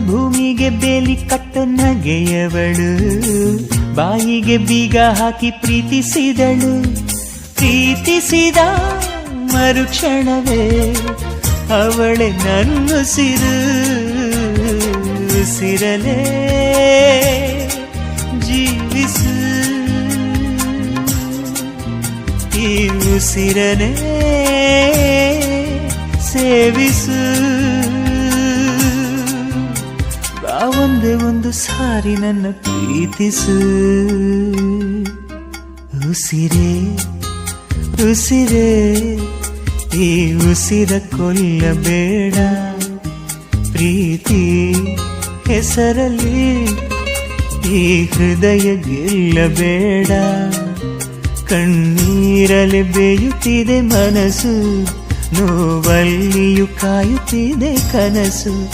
ಭೂಮಿಗೆ ಬೇಲಿ ಕಟ್ಟ ನಗೆಯವಳು, ಬಾಯಿಗೆ ಬೀಗ ಹಾಕಿ ಪ್ರೀತಿಸಿದಳು. ಪ್ರೀತಿಸಿದ ಮರುಕ್ಷಣವೇ ಅವಳೆ ನನ್ನುಸಿರು. ಉಸಿರಲೇ ಜೀವಿಸು, ಈ ಉಸಿರನೇ ಸೇವಿಸು. ಒಂದೇ ಒಂದು ಸಾರಿ ನನ್ನ ಪ್ರೀತಿಸು. ಉಸಿರೇ ಉಸಿರೇ ಈ ಉಸಿರ ಕೊಲ್ಲಬೇಡ. ಪ್ರೀತಿ ಹೆಸರಲ್ಲಿ ಈ ಹೃದಯ ಗೆಲ್ಲಬೇಡ. ಕಣ್ಣೀರಲೆ ಬೇಯುತ್ತಿದೆ ಮನಸ್ಸು, ನೋವಲ್ಲಿಯೂ ಕಾಯುತ್ತಿದೆ ಕನಸು.